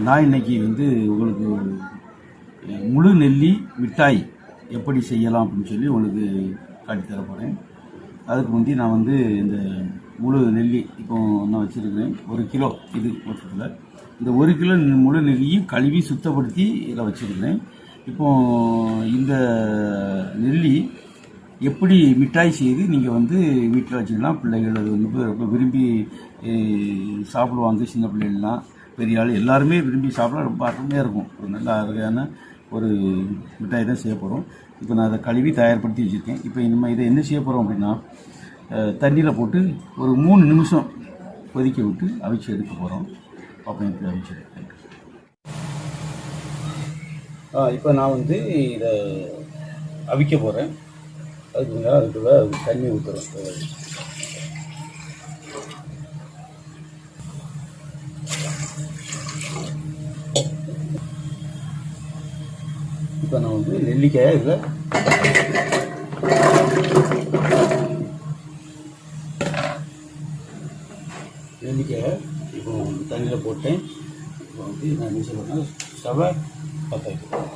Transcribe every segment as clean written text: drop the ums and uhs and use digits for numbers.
நான் இன்னைக்கு வந்து உங்களுக்கு முழு நெல்லி மிட்டாய் எப்படி செய்யலாம் அப்படின்னு சொல்லி உங்களுக்கு காட்டித்தர போகிறேன். அதுக்கு முந்தி நான் வந்து இந்த முழு நெல்லி இப்போ நான் வச்சுருக்கிறேன் 1 கிலோ இது மொத்தத்தில். இந்த 1 கிலோ முழு நெல்லியும் கழுவி சுத்தப்படுத்தி இதில் வச்சுருக்கிறேன். இப்போது இந்த நெல்லி எப்படி மிட்டாய் செய்து நீங்கள் வந்து வீட்டில் வச்சுக்கலாம். பிள்ளைகள் அது வந்து ரொம்ப விரும்பி சாப்பிடுவாங்க. சின்ன பிள்ளைகள்லாம் பெரிய ஆள் எல்லாருமே விரும்பி சாப்பிட ரொம்ப அருமையாக இருக்கும். ஒரு நல்ல அருமையான ஒரு மிட்டாய் தான் செய்ய போகிறோம். இப்போ நான் அதை கழுவி தயார்படுத்தி வச்சுருக்கேன். இப்போ நம்ம இதை என்ன செய்ய போகிறோம் அப்படின்னா, தண்ணியில் போட்டு ஒரு 3 நிமிஷம் கொதிக்க விட்டு அவிச்சு எடுக்க போகிறோம். அப்போ எப்படி அவிச்சு எடுக்கிறேன். இப்போ நான் வந்து இதை அவிக்க போகிறேன். அதுக்கு முன்னாடி அதுக்குள்ளே தண்ணி ஊற்றுறோம். இப்போ நான் வந்து நெல்லிக்காயை இதில் இப்போ தண்ணியில் போட்டேன். இப்போ வந்து நான் என்ன சொல்கிறேன்னா ஸ்டவ்வை பற்ற வைக்கிறேன்.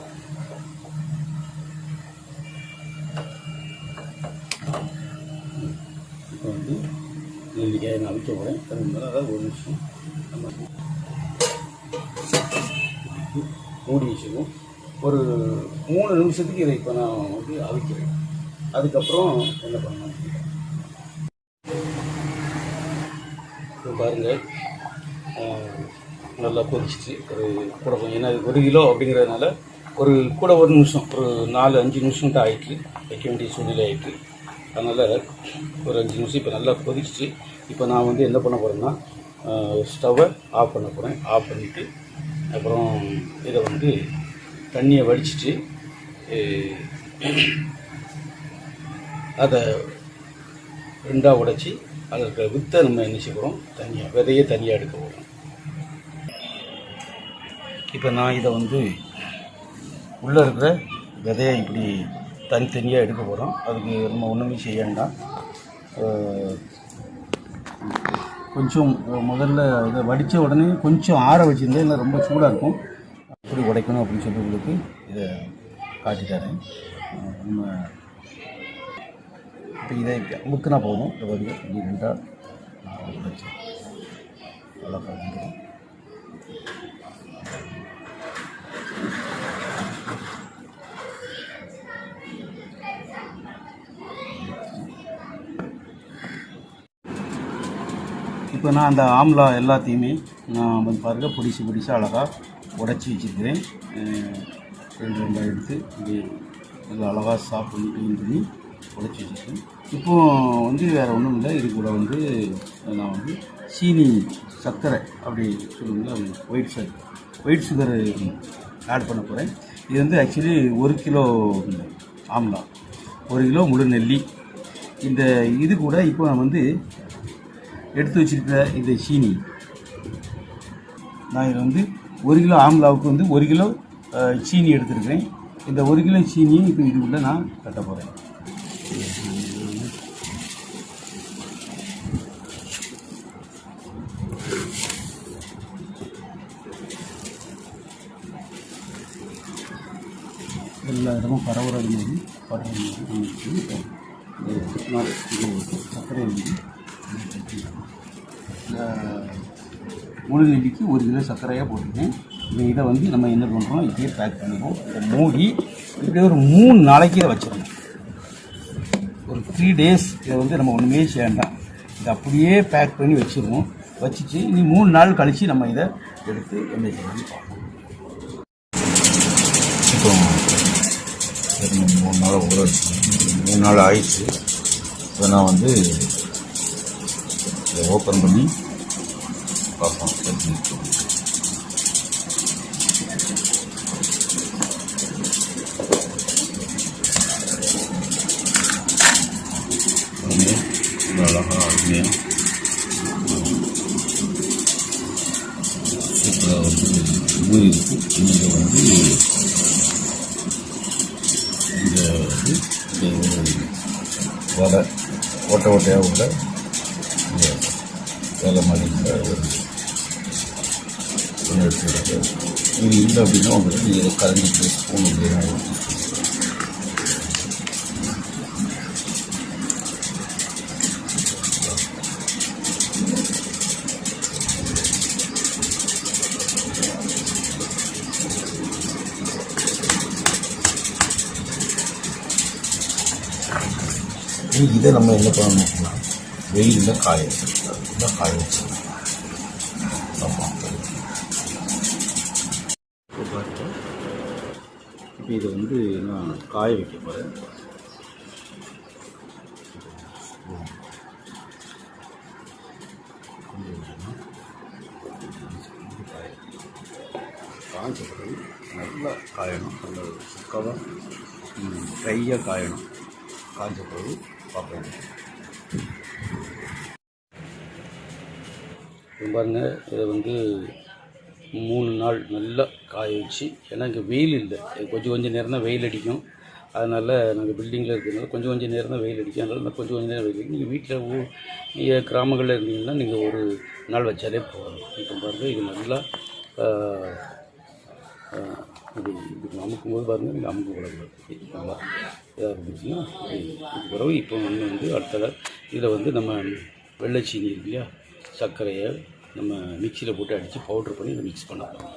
இப்போ வந்து நெல்லிக்காயை நான் அவிக்க போகிறேன். அது மேலே அதாவது 1 நிமிஷம் நம்ம மூடி வச்சுக்குவோம். ஒரு 3 நிமிஷத்துக்கு இதை இப்போ நான் வந்து அவிக்கிறேன். அதுக்கப்புறம் என்ன பண்ணலாம் இப்போ பாருங்கள். நல்லா கொதிச்சிச்சு. ஒரு கூட கொஞ்சம், ஏன்னா 1 கிலோ அப்படிங்கிறதுனால ஒரு 1 நிமிஷம், ஒரு 4-5 நிமிஷம் தான் ஆகிட்டு வைக்க வேண்டிய சூழ்நிலை ஆகிட்டு. அதனால் ஒரு 5 நிமிஷம் இப்போ நல்லா கொதிச்சிச்சு. இப்போ நான் வந்து என்ன பண்ண போகிறேன்னா, ஸ்டவ்வை ஆஃப் பண்ண போகிறேன். ஆஃப் பண்ணிவிட்டு அப்புறம் இதை வந்து தண்ணியை வடிச்சிட்டு அதை 2ஆக உடைச்சி அதில் இருக்கிற வித்தை நம்ம என்ன செய்ய போகிறோம், விதையே தனியாக எடுக்க போகிறோம். இப்போ நான் இதை வந்து உள்ளே இருக்கிற விதையை இப்படி தனித்தனியாக எடுக்க போகிறோம். அதுக்கு நம்ம ஒன்றுமே செய்ய வேண்டாம். கொஞ்சம் முதல்ல இதை வடித்த உடனே கொஞ்சம் ஆற வச்சுருந்தேன், இல்லை ரொம்ப சூடாக இருக்கும். எப்படி உடைக்கணும் அப்படின்னு சொல்லி உங்களுக்கு இதை காட்டித்தரேன். நம்ம இப்போ இதை முக்கினா போதும். இதை வந்து இப்படி 2ஆக உடைச்சி நல்லா பார்த்துக்கிறோம். இப்போ நான் அந்த ஆம்லா எல்லாத்தையுமே நான் வந்து பாருங்கள் பொடிசாக அழகாக உடச்சி வச்சுருக்கிறேன். 2 எடுத்து இப்படி நல்லா அழகாக சாஃப்ட் பண்ணி உடச்சி வச்சுருக்கேன். இப்போது வந்து வேறு ஒன்றும் இல்லை. இது கூட வந்து நான் வந்து சீனி, சர்க்கரை அப்படி சொல்லுங்களா, ஒயிட் சுகர் ஆட் பண்ண போகிறேன். இது வந்து ஆக்சுவலி 1 கிலோ ஆம்லா, 1 கிலோ முழு நெல்லி. இந்த இது கூட இப்போ நான் வந்து எடுத்து வச்சுருக்கிற இந்த சீனி, நான் இதில் வந்து 1 கிலோ ஆம்லாவுக்கு வந்து 1 கிலோ சீனி எடுத்துருக்கேன். இந்த 1 கிலோ சீனியும் இப்போ இதுக்குள்ளே நான் கட்ட போகிறேன். எல்லா இடமும் பரவுறது மாதிரி சர்க்கரை வந்து முழு நெல்லிக்கு 1 கிலோ சர்க்கரையாக போட்டுருக்கேன். இதை வந்து நம்ம என்ன பண்ணுறோம், இப்படியே பேக் பண்ணிடுவோம். இதை மூடி இப்படியே ஒரு 3 நாளைக்கு இதை வச்சிடணும். ஒரு 3 டேஸ் இதை வந்து நம்ம ஒன்றுமே செய்ய வேண்டாம். இதை அப்படியே பேக் பண்ணி வச்சுருவோம். வச்சுட்டு இனி 3 நாள் கழித்து நம்ம இதை எடுத்து என்ன செய்யணும்னு பார்ப்போம். இப்போ 3 நாள் ஊற வச்சு 3 நாள் ஆயிடுச்சு. இப்போ நான் வந்து இதை ஓப்பன் பண்ணி பார்ப்போம். அழகாக அருமையாக சூப்பராக வந்து ஊறி இருக்கும். இங்கே வந்து இந்த வடை ஓட்டையாக உள்ள வேலை மாதிரி சரி சரி. இது இல்லை அப்படின்னா உங்களுக்கு நீங்கள் கலந்து ஸ்பூன் இதை நம்ம என்ன பண்ணணும்னா வெயிலில் காய வச்சுருக்கோம். காய வச்சுருக்கோம். ஆமாம். இப்போ இதை வந்து நான் காய வைக்க போகிறேன். காய்ச்ச பிறகு நல்லா காயணும். நல்லா சுக்காவாக ட்ரையாக காயணும். காய்ச்ச பிறகு பார்ப்பேன். பாருங்கள், இதை வந்து 3 நாள் நல்லா காய வச்சு, ஏன்னா இங்கே வெயில் இல்லை, கொஞ்சம் நேரம் தான் வெயில் அடிக்கும். அதனால் நாங்கள் பில்டிங்கில் இருக்கிறதுனால கொஞ்சம் நேரம் தான் வெயில் அடிக்கும். அதனால் கொஞ்சம் நேரம் வெயில் அடிக்கும். நீங்கள் வீட்டில் கிராமங்களில் இருந்தீங்கன்னா நீங்கள் ஒரு நாள் வச்சாலே போதும். இப்போ பாருங்கள், இது நல்லா இது அமுக்கும்போது பாருங்கள், நீங்கள் அமுக்க கூடாது. நல்லா இதாக இருந்துச்சுன்னா இது பிறகு இப்போ வந்து அடுத்த இதில் வந்து நம்ம வெள்ளைச்சீனி இருக்கு இல்லையா, சர்க்கரையை நம்ம மிக்சியில் போட்டு அடித்து பவுட்ரு பண்ணி இதை மிக்ஸ் பண்ண போகிறோம்.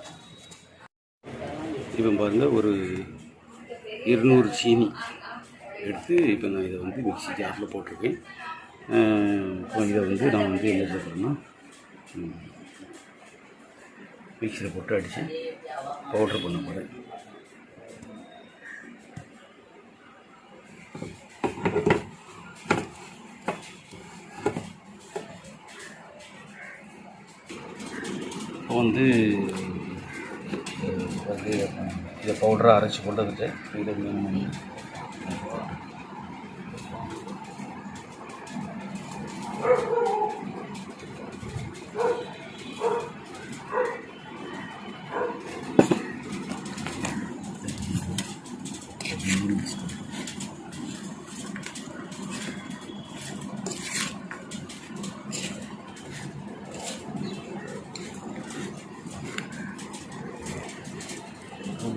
இப்போ பாருங்கள், ஒரு 200 சீனி எடுத்து இப்போ நான் இதை வந்து மிக்சி ஜாரில் போட்டிருக்கேன். இப்போ இதை வந்து நான் வந்து என்ன செய்கிறேன்னா மிக்சியில் போட்டு அடித்து பவுட்ரு பண்ண போகிறேன். இப்போ வந்து இதை பவுடராக அரைச்சி கொண்டு வந்துட்டு இதை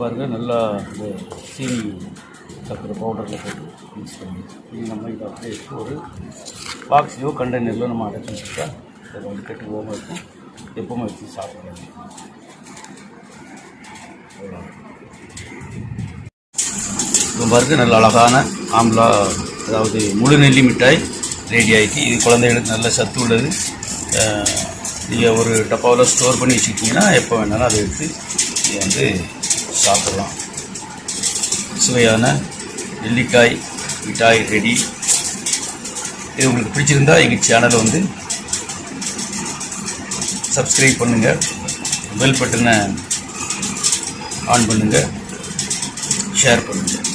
பாருங்கள், நல்லா இந்த சீனி சர்க்கரை பவுடரில் போட்டு மிக்ஸ் பண்ணி நம்ம இதை அப்படியே எடுத்து ஒரு பாக்ஸ்லையோ கண்டெய்னரில் நம்ம அடைச்சி வச்சுட்டா இதை வந்து கெட்டு போகாமல் இருக்கும். எப்பவுமே வச்சு சாப்பிடலாம். இப்போ பாருங்கள், நல்ல அழகான ஆம்லா, அதாவது முழு நெல்லி மிட்டாய் ரெடி ஆகிட்டு. இது குழந்தைகளுக்கு நல்ல சத்து உள்ளது. நீங்கள் ஒரு டப்பாவில் ஸ்டோர் பண்ணி வச்சுக்கிட்டிங்கன்னா எப்போ வேணாலும் அதை எடுத்து நீங்கள் வந்து சாப்பிடலாம். சுவையான நெல்லிக்காய் மிட்டாய் ரெடி. இது உங்களுக்கு பிடிச்சிருந்தா எங்கள் சேனலை வந்து சப்ஸ்கிரைப் பண்ணுங்கள், பெல் பட்டனை ஆன் பண்ணுங்கள், ஷேர் பண்ணுங்கள்.